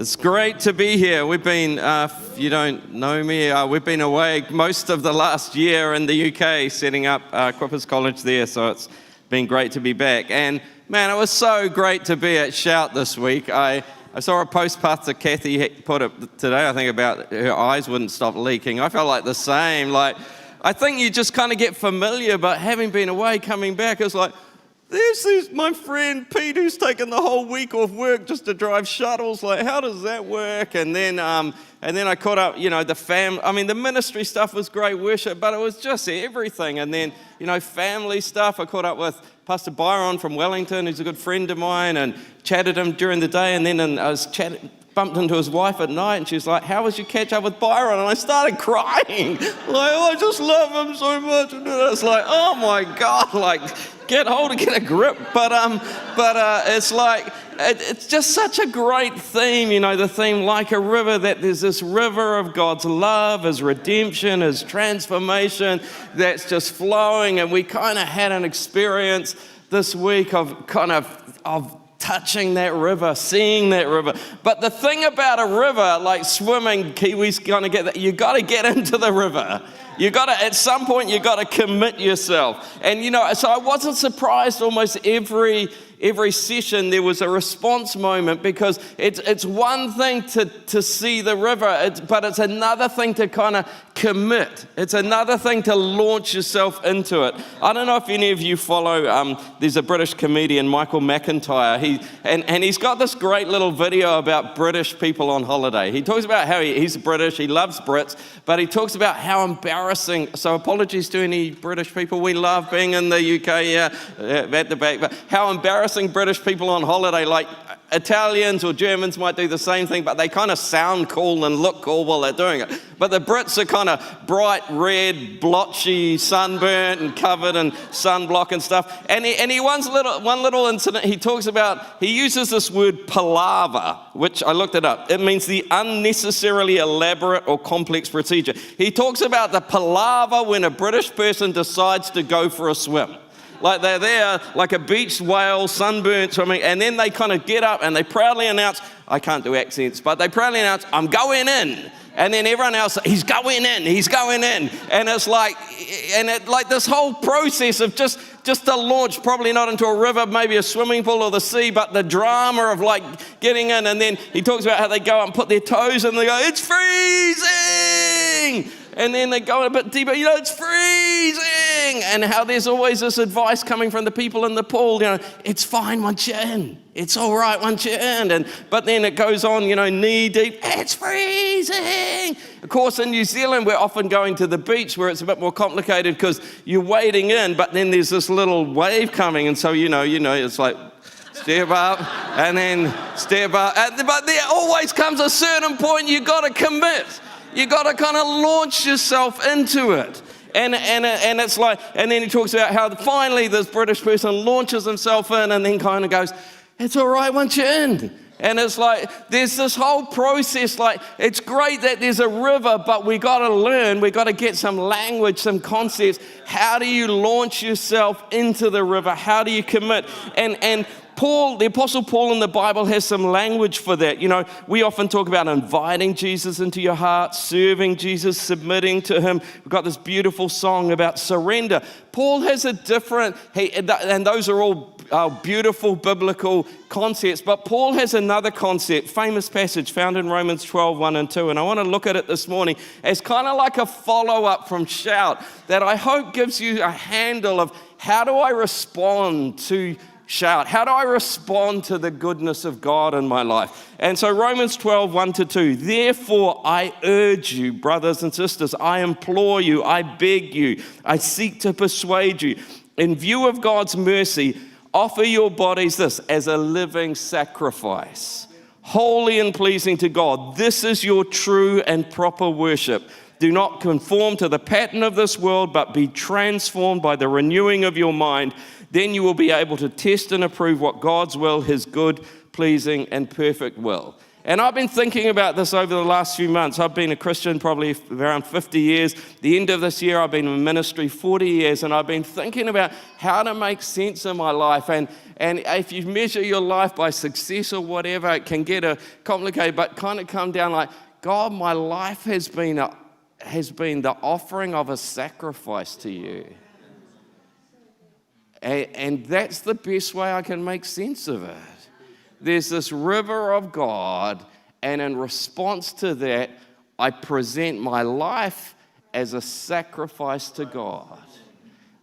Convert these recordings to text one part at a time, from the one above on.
It's great to be here. We've been, if you don't know me, we've been away most of the last year in the UK setting up Quippers College there, so it's been great to be back. And man, it was so great to be at Shout this week. I saw a post Pastor Kathy put it today, I think, about her eyes wouldn't stop leaking. I felt like the same. I think you just kind of get familiar, but having been away, coming back, it's like, This my friend Pete who's taken the whole week off work just to drive shuttles. Like, how does that work? And then I caught up, the ministry stuff was great, worship, but it was just everything. And then, family stuff. I caught up with Pastor Byron from Wellington, who's a good friend of mine, and chatted him during the day. And then I was bumped into his wife at night, and she was like, "How was your catch up with Byron?" And I started crying. I just love him so much. And it's like, oh my God, get a grip. But it's like, it's just such a great theme, the theme like a river, that there's this river of God's love, His redemption, His transformation that's just flowing. And we kind of had an experience this week of touching that river, seeing that river. But the thing about a river, like swimming, Kiwis gonna get that, you gotta get into the river. At some point, you gotta commit yourself. And so I wasn't surprised almost every session there was a response moment, because it's one thing to see the river, but it's another thing to kind of commit. It's another thing to launch yourself into it. I don't know if any of you follow, there's a British comedian, Michael McIntyre. He's got this great little video about British people on holiday. He talks about how he's British, he loves Brits, but he talks about how embarrassing, so apologies to any British people, we love being in the UK, at the back, but how embarrassing British people on holiday, like Italians or Germans might do the same thing, but they kind of sound cool and look cool while they're doing it. But the Brits are kind of bright red, blotchy, sunburnt and covered in sunblock and stuff. And he one little incident, he talks about, he uses this word palaver, which I looked it up. It means the unnecessarily elaborate or complex procedure. He talks about the palaver when a British person decides to go for a swim. Like they're there, like a beached whale, sunburnt swimming, and then they kind of get up and they proudly announce, I can't do accents, but they proudly announce, I'm going in. And then everyone else, he's going in. And it's like, this whole process of just to launch, probably not into a river, maybe a swimming pool or the sea, but the drama of getting in. And then he talks about how they go out and put their toes in and they go, it's freezing. And then they go a bit deeper, it's freezing. And how there's always this advice coming from the people in the pool, it's fine once you're in. It's all right once you're in. But then it goes on, knee deep, it's freezing. Of course, in New Zealand, we're often going to the beach where it's a bit more complicated because you're wading in, but then there's this little wave coming. And so, it's like, step up and then step up. But there always comes a certain point you got to commit. You got to kind of launch yourself into it. And it's like, and then he talks about how finally this British person launches himself in and then kind of goes, it's all right once you're in. And it's like, there's this whole process, it's great that there's a river, but we got to learn, we got to get some language, some concepts. How do you launch yourself into the river? How do you commit? And Paul, the Apostle Paul in the Bible has some language for that. We often talk about inviting Jesus into your heart, serving Jesus, submitting to Him. We've got this beautiful song about surrender. Paul has a different, and those are all beautiful biblical concepts, but Paul has another concept, famous passage found in Romans 12, 1 and 2, and I want to look at it this morning as kind of like a follow-up from Shout that I hope gives you a handle of how do I respond to Shout? How do I respond to the goodness of God in my life? And so Romans 12, 1 to 2, therefore I urge you, brothers and sisters, I implore you, I beg you, I seek to persuade you, in view of God's mercy, offer your bodies this as a living sacrifice, holy and pleasing to God. This is your true and proper worship. Do not conform to the pattern of this world, but be transformed by the renewing of your mind. Then you will be able to test and approve what God's will, His good, pleasing, and perfect will. And I've been thinking about this over the last few months. I've been a Christian probably around 50 years. The end of this year, I've been in ministry 40 years, and I've been thinking about how to make sense of my life. And if you measure your life by success or whatever, it can get complicated, but kind of come down like, God, my life has been the offering of a sacrifice to you. And that's the best way I can make sense of it. There's this river of God, and in response to that, I present my life as a sacrifice to God.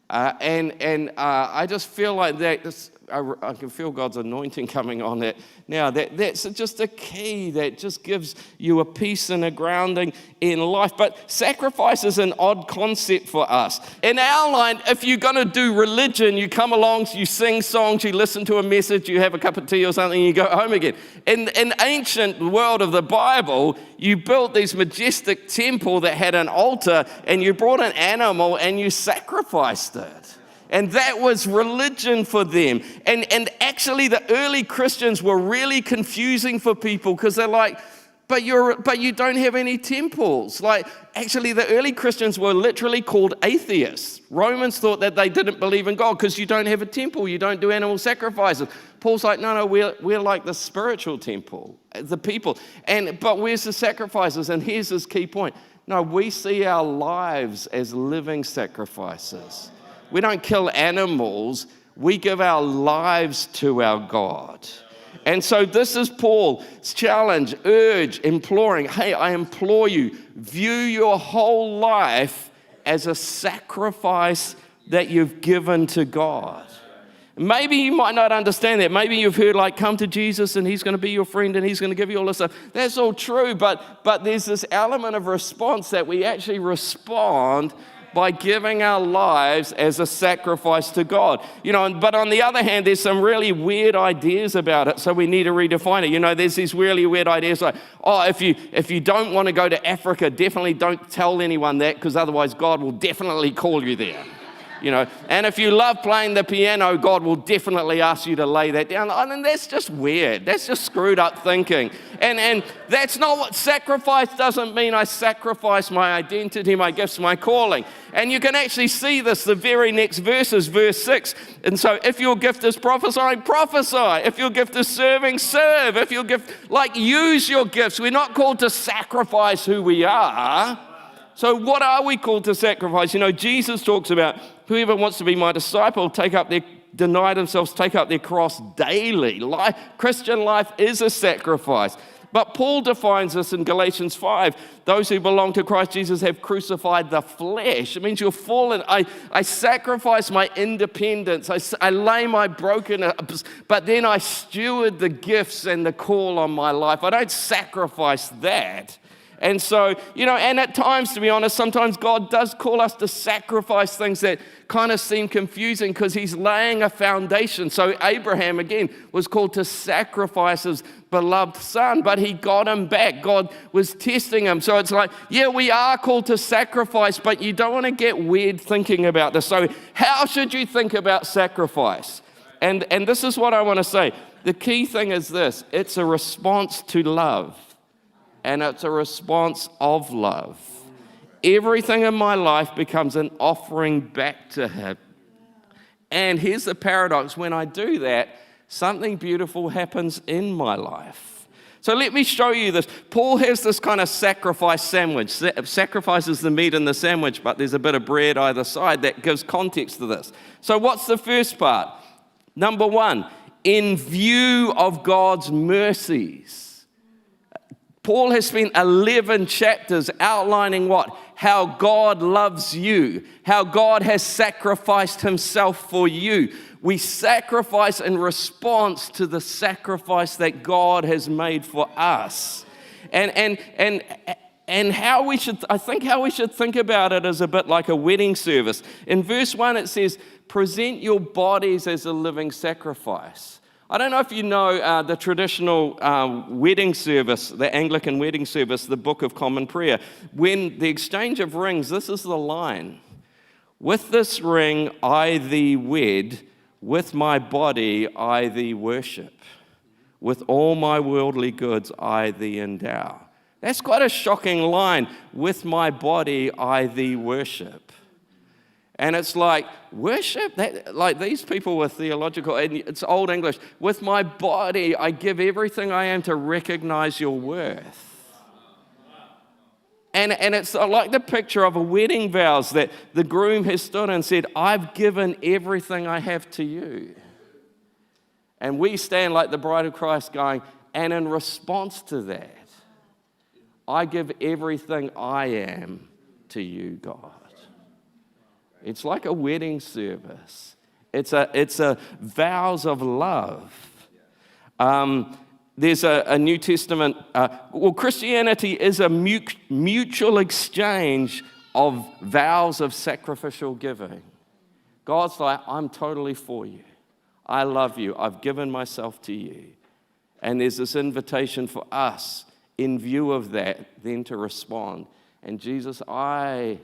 I just feel like that. I can feel God's anointing coming on that now. That's just a key that just gives you a peace and a grounding in life. But sacrifice is an odd concept for us. In our line, if you're going to do religion, you come along, you sing songs, you listen to a message, you have a cup of tea or something, and you go home again. In ancient world of the Bible, you built these majestic temple that had an altar, and you brought an animal and you sacrificed it. And that was religion for them. And actually the early Christians were really confusing for people because they're like, but you don't have any temples. Like, actually the early Christians were literally called atheists. Romans thought that they didn't believe in God because you don't have a temple, you don't do animal sacrifices. Paul's like, no, we're like the spiritual temple, the people. But where's the sacrifices? And here's this key point. No, we see our lives as living sacrifices. We don't kill animals, we give our lives to our God. And so this is Paul's challenge, urge, imploring. Hey, I implore you, view your whole life as a sacrifice that you've given to God. Maybe you might not understand that. Maybe you've heard like, come to Jesus and he's going to be your friend and he's going to give you all this stuff. That's all true, but there's this element of response that we actually respond by giving our lives as a sacrifice to God. But on the other hand, there's some really weird ideas about it, so we need to redefine it. There's these really weird ideas like, if you don't want to go to Africa, definitely don't tell anyone that, because otherwise God will definitely call you there. And if you love playing the piano, God will definitely ask you to lay that down. And that's just weird. That's just screwed up thinking. And that's not what sacrifice doesn't mean. I sacrifice my identity, my gifts, my calling. And you can actually see this, the very next verse is verse 6. And so if your gift is prophesying, prophesy. If your gift is serving, serve. If your gift, use your gifts. We're not called to sacrifice who we are. So what are we called to sacrifice? Jesus talks about whoever wants to be my disciple, deny themselves, take up their cross daily. Christian life is a sacrifice. But Paul defines this in Galatians 5. Those who belong to Christ Jesus have crucified the flesh. It means you're fallen. I sacrifice my independence. I lay my brokenness, but then I steward the gifts and the call on my life. I don't sacrifice that. And so, and at times, to be honest, sometimes God does call us to sacrifice things that kind of seem confusing because he's laying a foundation. So Abraham, again, was called to sacrifice his beloved son, but he got him back. God was testing him. So it's like, yeah, we are called to sacrifice, but you don't want to get weird thinking about this. So how should you think about sacrifice? And this is what I want to say. The key thing is this. It's a response to love. And it's a response of love. Everything in my life becomes an offering back to him. And here's the paradox. When I do that, something beautiful happens in my life. So let me show you this. Paul has this kind of sacrifice sandwich. Sacrifices the meat in the sandwich, but there's a bit of bread either side that gives context to this. So what's the first part? Number 1, in view of God's mercies. Paul has spent 11 chapters outlining what? How God loves you, how God has sacrificed himself for you. We sacrifice in response to the sacrifice that God has made for us. And how we should think about it is a bit like a wedding service. In verse 1 it says, present your bodies as a living sacrifice. I don't know if you know the traditional wedding service, the Anglican wedding service, the Book of Common Prayer. When the exchange of rings, this is the line. With this ring I thee wed, with my body I thee worship. With all my worldly goods I thee endow. That's quite a shocking line. With my body I thee worship. And it's like, worship? Like these people were theological, and it's Old English. With my body I give everything I am to recognize your worth. And it's like the picture of a wedding vows that the groom has stood and said, I've given everything I have to you. And we stand like the bride of Christ going, and in response to that, I give everything I am to you, God. It's like a wedding service. It's a vows of love. There's a New Testament, Christianity is a mutual exchange of vows of sacrificial giving. God's like, I'm totally for you. I love you. I've given myself to you. And there's this invitation for us in view of that then to respond. And Jesus, I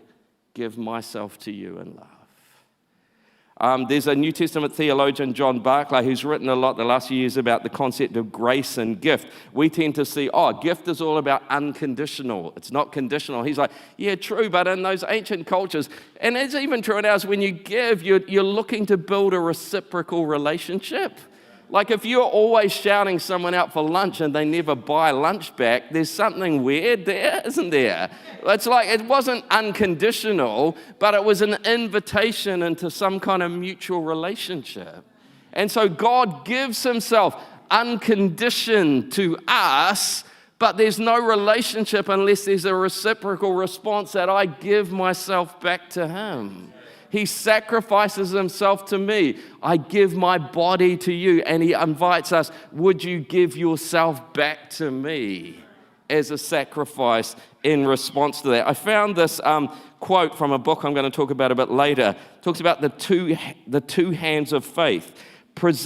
give myself to you in love. There's a New Testament theologian, John Barclay, who's written a lot the last few years about the concept of grace and gift. We tend to see, gift is all about unconditional. It's not conditional. He's like, yeah, true, but in those ancient cultures, and it's even true in ours, when you give, you're looking to build a reciprocal relationship. Like if you're always shouting someone out for lunch and they never buy lunch back, there's something weird there, isn't there? It's like it wasn't unconditional, but it was an invitation into some kind of mutual relationship. And so God gives himself unconditioned to us, but there's no relationship unless there's a reciprocal response that I give myself back to him. He sacrifices himself to me. I give my body to you. And he invites us, would you give yourself back to me as a sacrifice in response to that? I found this quote from a book I'm going to talk about a bit later. It talks about the two hands of faith. It's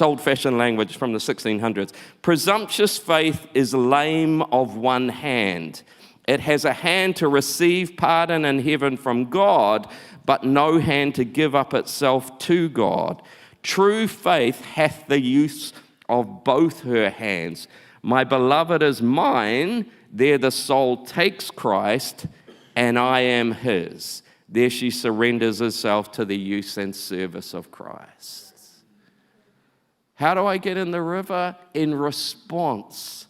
old-fashioned language from the 1600s. Presumptuous faith is lame of one hand. It has a hand to receive pardon in heaven from God, but no hand to give up itself to God. True faith hath the use of both her hands. My beloved is mine, there the soul takes Christ, and I am his. There she surrenders herself to the use and service of Christ. How do I get in the river? In response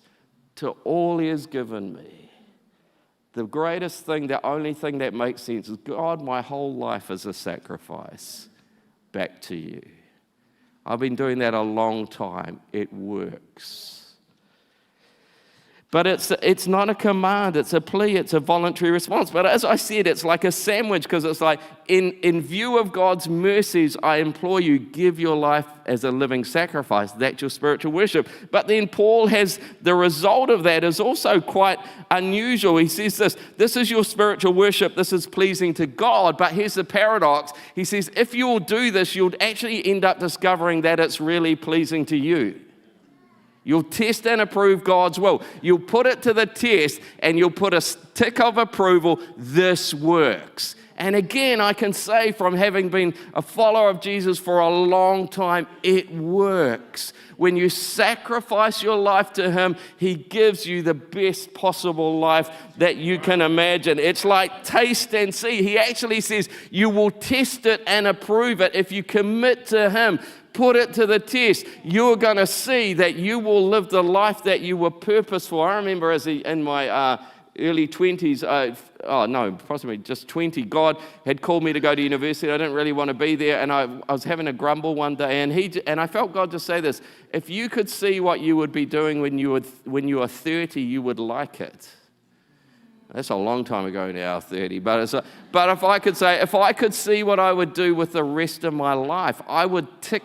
to all he has given me. The greatest thing, the only thing that makes sense is, God, my whole life is a sacrifice back to you. I've been doing that a long time. It works. But it's not a command, it's a plea, it's a voluntary response. But as I said, it's like a sandwich, because it's like, in view of God's mercies, I implore you, give your life as a living sacrifice. That's your spiritual worship. But then Paul has, the result of that is also quite unusual. He says this is your spiritual worship, this is pleasing to God. But here's the paradox. He says, if you'll do this, you'll actually end up discovering that it's really pleasing to you. You'll test and approve God's will. You'll put it to the test and you'll put a tick of approval. This works. And again, I can say from having been a follower of Jesus for a long time, it works. When you sacrifice your life to him, he gives you the best possible life that you can imagine. It's like taste and see. He actually says you will test it and approve it if you commit to him. Put it to the test. You're going to see that you will live the life that you were purposed for. I remember in my early 20s, possibly just 20, God had called me to go to university. I didn't really want to be there, and I was having a grumble one day, and I felt God just say this: if you could see what you would be doing when you were 30, you would like it. That's a long time ago now, 30. But if I could see what I would do with the rest of my life, I would tick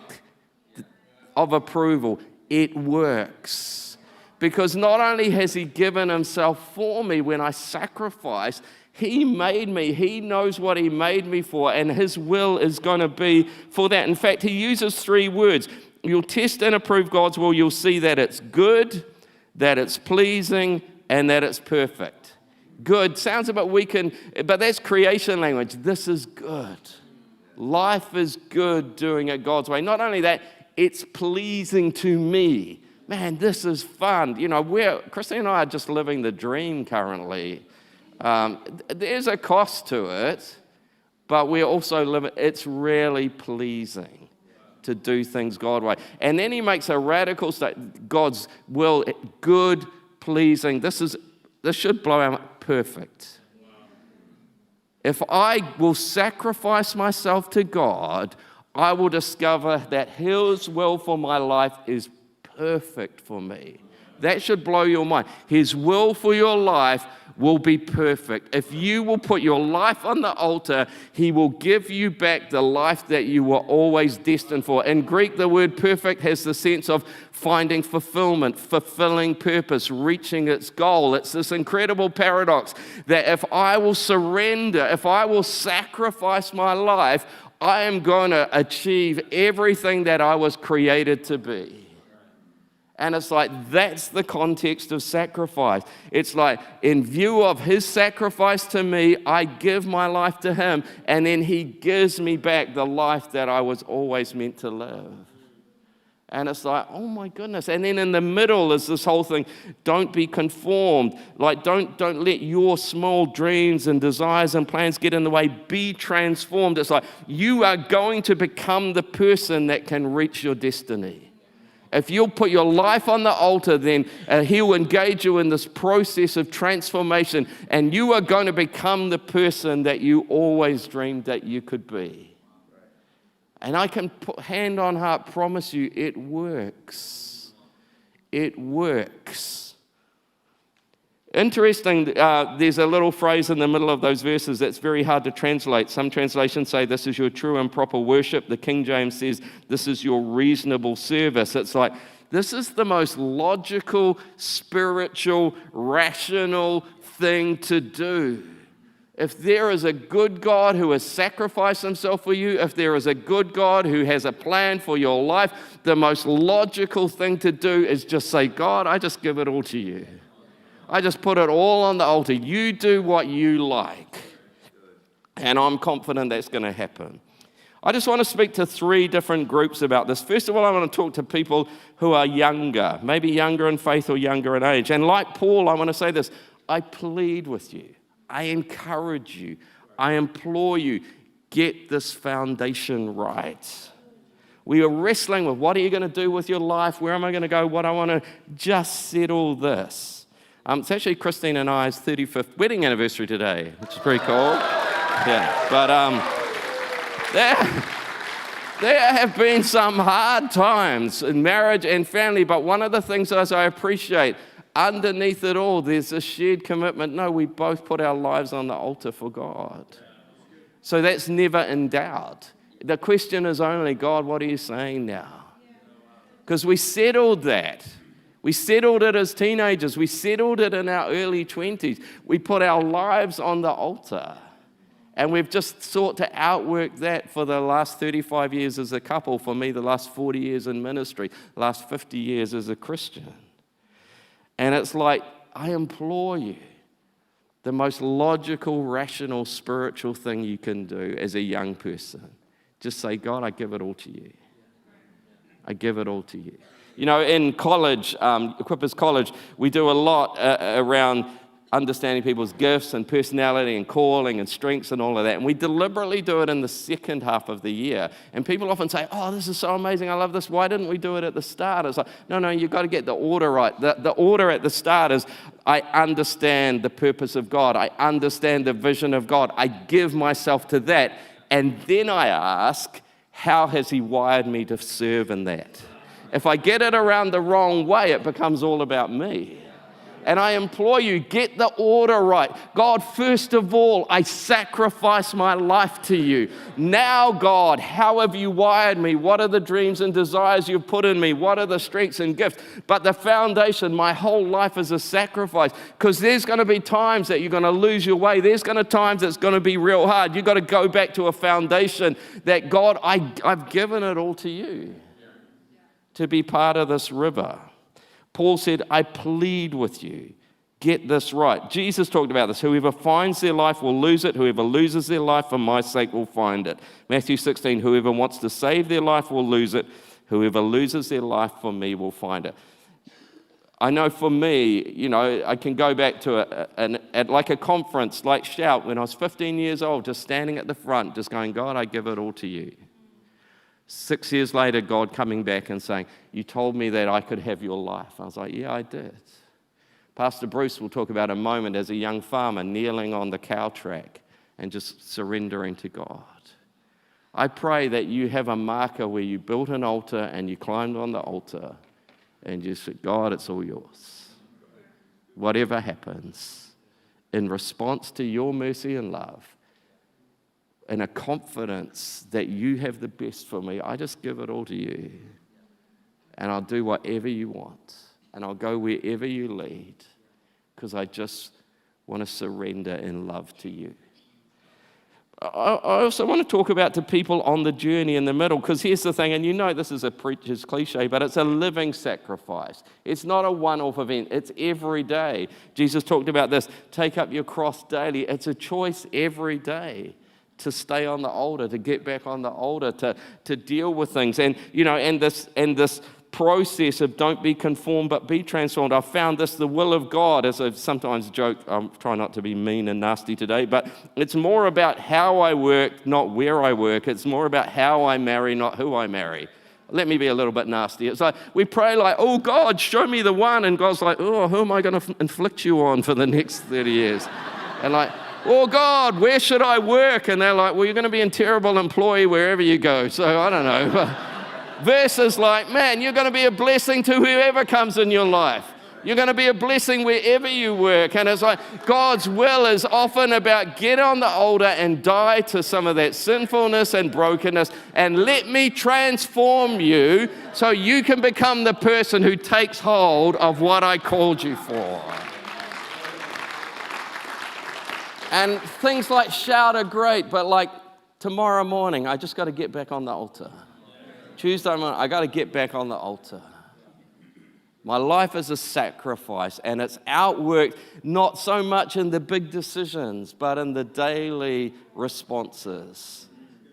of approval. It works. Because not only has he given himself for me when I sacrifice, he made me. He knows what he made me for, and his will is going to be for that. In fact, he uses 3 words. You'll test and approve God's will. You'll see that it's good, that it's pleasing, and that it's perfect. Good sounds a bit weak, but that's creation language. This is good. Life is good doing it God's way. Not only that, it's pleasing to me. Man, this is fun. Christine and I are just living the dream currently. There's a cost to it, but we're also living, it's really pleasing to do things God's way. And then he makes a radical statement, God's will, good, pleasing. This should blow our mind, perfect. If I will sacrifice myself to God, I will discover that His will for my life is perfect for me. That should blow your mind. His will for your life will be perfect. If you will put your life on the altar, He will give you back the life that you were always destined for. In Greek, the word perfect has the sense of finding fulfillment, fulfilling purpose, reaching its goal. It's this incredible paradox that if I will surrender, if I will sacrifice my life, I am going to achieve everything that I was created to be. And it's like, that's the context of sacrifice. It's like, in view of His sacrifice to me, I give my life to Him, and then He gives me back the life that I was always meant to live. And it's like, oh my goodness. And then in the middle is this whole thing, don't be conformed. Like, don't let your small dreams and desires and plans get in the way. Be transformed. It's like, you are going to become the person that can reach your destiny. If you'll put your life on the altar, then He'll engage you in this process of transformation, and you are going to become the person that you always dreamed that you could be. And I can put hand on heart promise you, it works. It works. Interesting, there's a little phrase in the middle of those verses that's very hard to translate. Some translations say this is your true and proper worship. The King James says this is your reasonable service. It's like, this is the most logical, spiritual, rational thing to do. If there is a good God who has sacrificed Himself for you, if there is a good God who has a plan for your life, the most logical thing to do is just say, God, I just give it all to you. I just put it all on the altar. You do what you like. And I'm confident that's going to happen. I just want to speak to 3 different groups about this. First of all, I want to talk to people who are younger, maybe younger in faith or younger in age. And like Paul, I want to say this, I plead with you. I encourage you, I implore you, get this foundation right. We are wrestling with what are you going to do with your life? Where am I going to go? What I want to just settle this. It's actually Christine and I's 35th wedding anniversary today, which is pretty cool. Yeah, but there have been some hard times in marriage and family, but one of the things as I appreciate, underneath it all, there's a shared commitment. No, we both put our lives on the altar for God. So that's never in doubt. The question is only, God, what are you saying now? Because we settled that. We settled it as teenagers. We settled it in our early 20s. We put our lives on the altar. And we've just sought to outwork that for the last 35 years as a couple. For me, the last 40 years in ministry, the last 50 years as a Christian. And it's like, I implore you, the most logical, rational, spiritual thing you can do as a young person, just say, God, I give it all to you. I give it all to you. You know, in college, Equippers College, we do a lot around understanding people's gifts and personality and calling and strengths and all of that. And we deliberately do it in the second half of the year. And people often say, oh, this is so amazing, I love this. Why didn't we do it at the start? It's like, no, you've got to get the order right. The order at the start is, I understand the purpose of God. I understand the vision of God. I give myself to that. And then I ask, how has He wired me to serve in that? If I get it around the wrong way, it becomes all about me. And I implore you, get the order right. God, first of all, I sacrifice my life to you. Now, God, how have you wired me? What are the dreams and desires you've put in me? What are the strengths and gifts? But the foundation, my whole life is a sacrifice, because there's going to be times that you're going to lose your way. There's going to be times it's going to be real hard. You've got to go back to a foundation that, God, I've given it all to you to be part of this river. Paul said, I plead with you, get this right. Jesus talked about this. Whoever finds their life will lose it. Whoever loses their life for my sake will find it. Matthew 16, whoever wants to save their life will lose it. Whoever loses their life for me will find it. I know for me, I can go back to at like a conference, like Shout, when I was 15 years old, just standing at the front, just going, God, I give it all to you. 6 years later, God coming back and saying, you told me that I could have your life. I was like, yeah, I did. Pastor Bruce will talk about a moment as a young farmer kneeling on the cow track and just surrendering to God. I pray that you have a marker where you built an altar and you climbed on the altar and you said, God, it's all yours. Whatever happens, in response to your mercy and love, and a confidence that you have the best for me, I just give it all to you. And I'll do whatever you want. And I'll go wherever you lead, because I just want to surrender in love to you. I also want to talk about the people on the journey in the middle, because here's the thing, and this is a preacher's cliche, but it's a living sacrifice. It's not a one-off event. It's every day. Jesus talked about this, take up your cross daily. It's a choice every day to stay on the altar, to get back on the altar, to deal with things. And, and this process of don't be conformed but be transformed. I've found this the will of God, as I sometimes joke, I'm trying not to be mean and nasty today, but it's more about how I work, not where I work. It's more about how I marry, not who I marry. Let me be a little bit nasty. It's like we pray like, oh God, show me the one, and God's like, oh, who am I going to inflict you on for the next 30 years? And like, oh God, where should I work? And they're like, well, you're going to be a terrible employee wherever you go. So I don't know. Versus like, man, you're going to be a blessing to whoever comes in your life. You're going to be a blessing wherever you work. And it's like God's will is often about get on the altar and die to some of that sinfulness and brokenness and let me transform you so you can become the person who takes hold of what I called you for. And things like Shout are great, but like tomorrow morning, I just got to get back on the altar. Tuesday morning, I got to get back on the altar. My life is a sacrifice, and it's outworked not so much in the big decisions, but in the daily responses.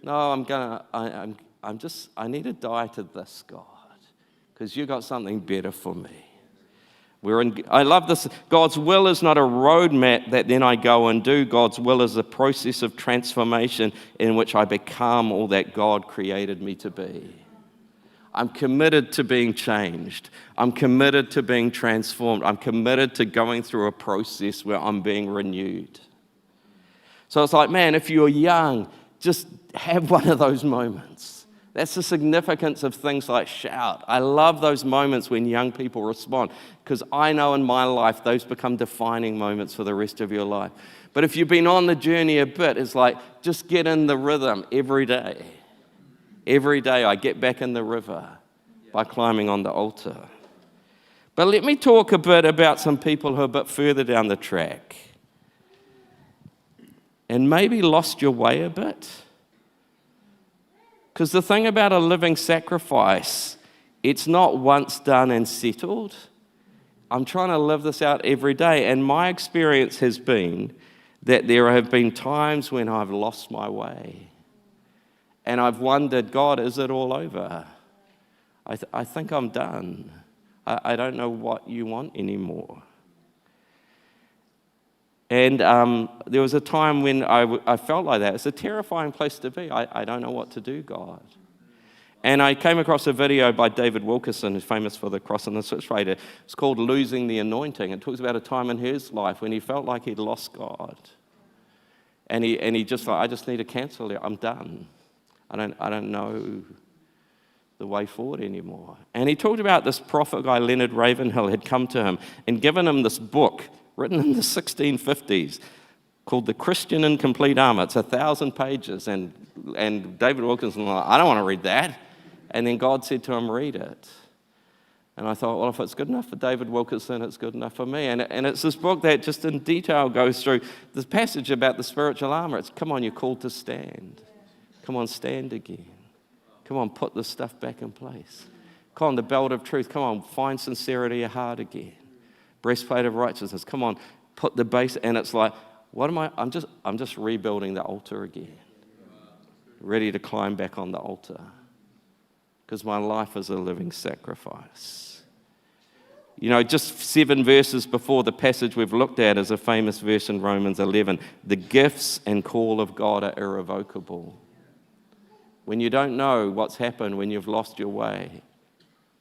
No, I need to die to this, God, because you got something better for me. I love this. God's will is not a roadmap that then I go and do. God's will is a process of transformation in which I become all that God created me to be. I'm committed to being changed. I'm committed to being transformed. I'm committed to going through a process where I'm being renewed. So it's like, man, if you're young, just have one of those moments. That's the significance of things like Shout. I love those moments when young people respond, because I know in my life those become defining moments for the rest of your life. But if you've been on the journey a bit, it's like just get in the rhythm every day. Every day I get back in the river by climbing on the altar. But let me talk a bit about some people who are a bit further down the track and maybe lost your way a bit. Because the thing about a living sacrifice, it's not once done and settled. I'm trying to live this out every day, and my experience has been that there have been times when I've lost my way. And I've wondered, God, is it all over? I think I'm done. I don't know what you want anymore. And there was a time when I felt like that. It's a terrifying place to be. I don't know what to do, God. And I came across a video by David Wilkerson, who's famous for the cross and the switch raider. It's called Losing the Anointing. It talks about a time in his life when he felt like he'd lost God. And he just like, I just need to cancel it. I'm done. I don't know the way forward anymore. And he talked about this prophet guy, Leonard Ravenhill, had come to him and given him this book written in the 1650s called The Christian in Complete Armor. It's 1,000 pages. And David Wilkinson was like, I don't want to read that. And then God said to him, read it. And I thought, well, if it's good enough for David Wilkinson, it's good enough for me. And it's this book that just in detail goes through this passage about the spiritual armor. It's, come on, you're called to stand. Come on, stand again. Come on, put this stuff back in place. Come on, the belt of truth. Come on, find sincerity of heart again. Breastplate of righteousness. Come on, put the base. And it's like, what am I? I'm just rebuilding the altar again. Ready to climb back on the altar. because my life is a living sacrifice. You know, just 7 verses before the passage we've looked at is a famous verse in Romans 11. The gifts and call of God are irrevocable. When you don't know what's happened, when you've lost your way,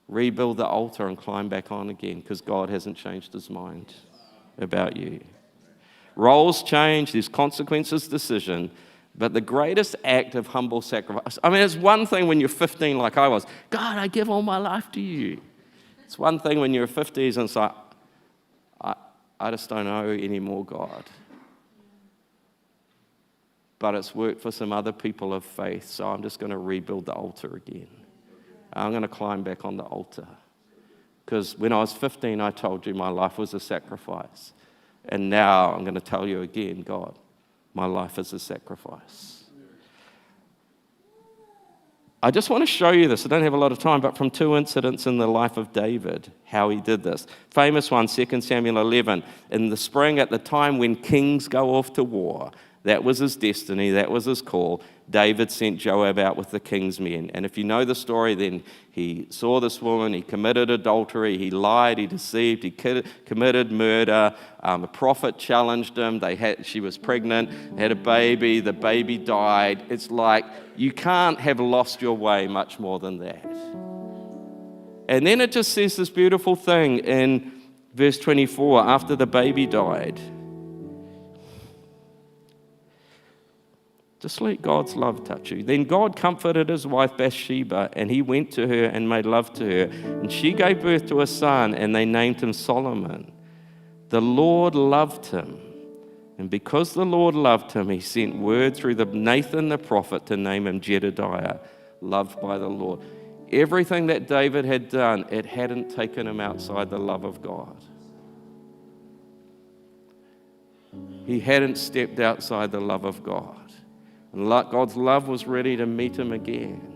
rebuild the altar and climb back on again, because God hasn't changed his mind about you. Roles change, there's consequences, decision, but the greatest act of humble sacrifice, I mean, it's one thing when you're 15 like I was, God, I give all my life to you. It's one thing when you're 50s and it's like, I just don't know anymore, God. But it's worked for some other people of faith, so I'm just going to rebuild the altar again. I'm going to climb back on the altar. Because when I was 15, I told you my life was a sacrifice. And now I'm going to tell you again, God, my life is a sacrifice. I just want to show you this. I don't have a lot of time, but from 2 incidents in the life of David, how he did this. Famous one, 2 Samuel 11. In the spring, at the time when kings go off to war, that was his destiny, that was his call. David sent Joab out with the king's men. And if you know the story, then he saw this woman, he committed adultery, he lied, he deceived, he committed murder. A prophet challenged him. She was pregnant, had a baby, the baby died. It's like you can't have lost your way much more than that. And then it just says this beautiful thing in verse 24, after the baby died. Just let God's love touch you. Then God comforted his wife Bathsheba, and he went to her and made love to her. And she gave birth to a son, and they named him Solomon. The Lord loved him. And because the Lord loved him, he sent word through Nathan the prophet to name him Jedediah, loved by the Lord. Everything that David had done, it hadn't taken him outside the love of God. He hadn't stepped outside the love of God. And God's love was ready to meet him again,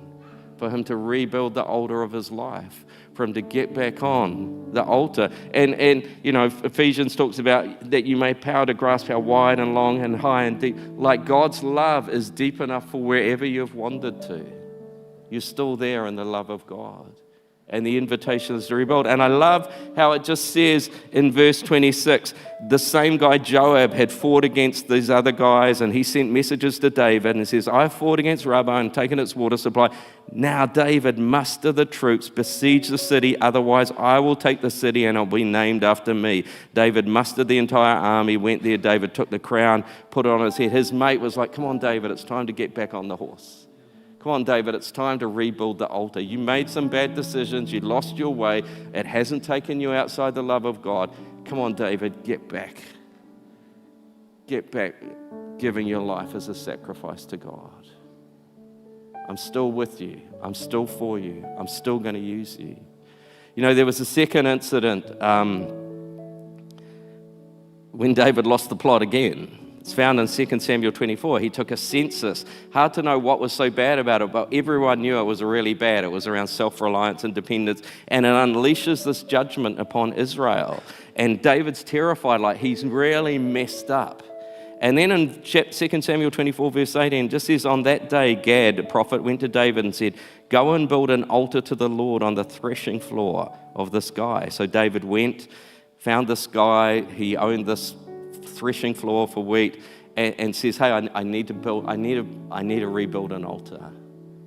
for him to rebuild the altar of his life, for him to get back on the altar. And you know, Ephesians talks about that you may have power to grasp how wide and long and high and deep. Like God's love is deep enough for wherever you've wandered to. You're still there in the love of God. And the invitation is to rebuild. And I love how it just says in verse 26, the same guy Joab had fought against these other guys, and he sent messages to David, and he says, I fought against Rabbah and taken its water supply. Now David, muster the troops, besiege the city, otherwise I will take the city and it'll be named after me. David mustered the entire army, went there. David took the crown, put it on his head. His mate was like, come on, David, it's time to get back on the horse. Come on, David, it's time to rebuild the altar. You made some bad decisions. You lost your way. It hasn't taken you outside the love of God. Come on, David, get back. Get back, giving your life as a sacrifice to God. I'm still with you. I'm still for you. I'm still going to use you. You know, there was a second incident when David lost the plot again. It's found in 2 Samuel 24. He took a census. Hard to know what was so bad about it, but everyone knew it was really bad. It was around self-reliance and dependence, and it unleashes this judgment upon Israel. And David's terrified, like he's really messed up. And then in 2 Samuel 24, verse 18, just says, on that day, Gad, the prophet, went to David and said, go and build an altar to the Lord on the threshing floor of this guy. So David went, found this guy. He owned this threshing floor for wheat, and says, hey, I need to rebuild an altar.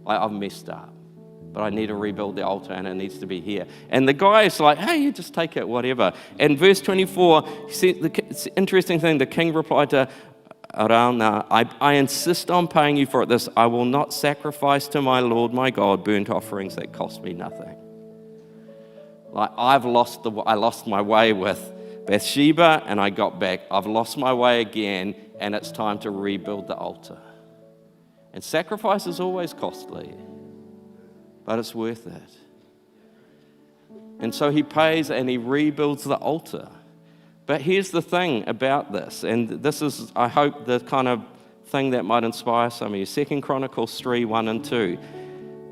I've messed up, but I need to rebuild the altar, and it needs to be here. And the guy is like, hey, you just take it, whatever. And verse 24, the interesting thing, the king replied to Araunah, I insist on paying you for this. I will not sacrifice to my Lord my God burnt offerings that cost me nothing. Like I lost my way with Bathsheba, and I got back. I've lost my way again, and it's time to rebuild the altar. And sacrifice is always costly, but it's worth it. And so he pays and he rebuilds the altar. But here's the thing about this, and this is, I hope, the kind of thing that might inspire some of you. 2 Chronicles 3, 1 and 2.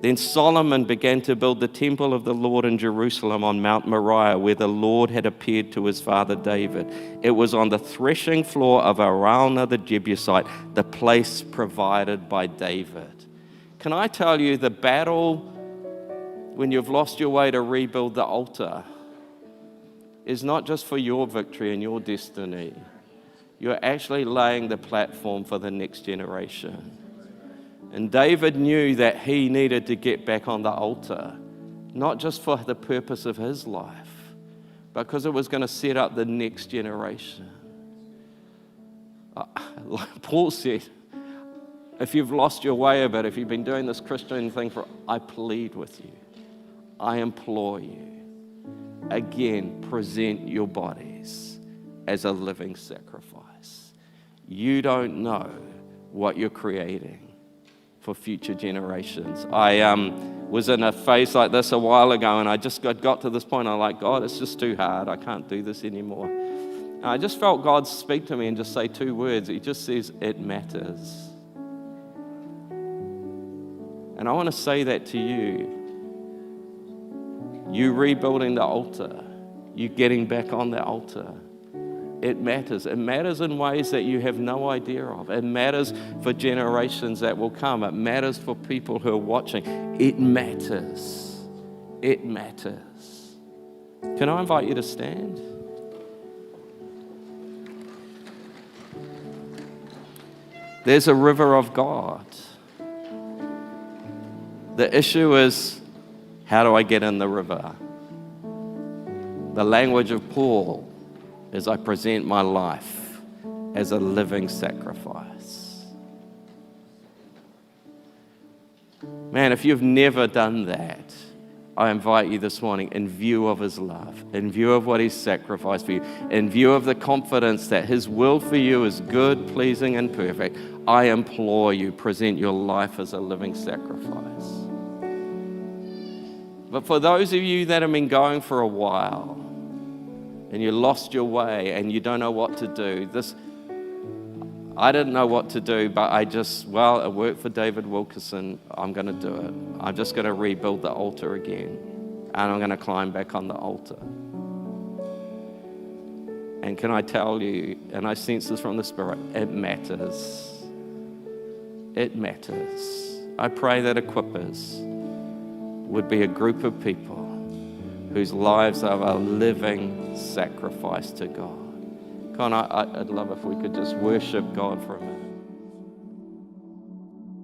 Then Solomon began to build the temple of the Lord in Jerusalem on Mount Moriah, where the Lord had appeared to his father David. It was on the threshing floor of Araunah the Jebusite, the place provided by David. Can I tell you, the battle when you've lost your way to rebuild the altar, is not just for your victory and your destiny. You're actually laying the platform for the next generation. And David knew that he needed to get back on the altar, not just for the purpose of his life, but because it was going to set up the next generation. Like Paul said, if you've lost your way a bit, if you've been doing this Christian thing I plead with you, I implore you, again, present your bodies as a living sacrifice. You don't know what you're creating for future generations. I was in a phase like this a while ago, and I just got to this point. I'm like, God, it's just too hard. I can't do this anymore. And I just felt God speak to me and just say 2 words. He just says, it matters. And I want to say that to you. You rebuilding the altar, you getting back on the altar, it matters. It matters in ways that you have no idea of. It matters for generations that will come. It matters for people who are watching. It matters. It matters. Can I invite you to stand? There's a river of God. The issue is, how do I get in the river? The language of Paul is, I present my life as a living sacrifice. Man, if you've never done that, I invite you this morning, in view of his love, in view of what he's sacrificed for you, in view of the confidence that his will for you is good, pleasing, and perfect, I implore you, present your life as a living sacrifice. But for those of you that have been going for a while, and you lost your way and you don't know what to do, I didn't know what to do, but it worked for David Wilkerson. I'm going to do it. I'm just going to rebuild the altar again, and I'm going to climb back on the altar. And can I tell you, and I sense this from the Spirit, it matters. It matters. I pray that Equippers would be a group of people whose lives are a living sacrifice to God. Con, I'd love if we could just worship God for a minute.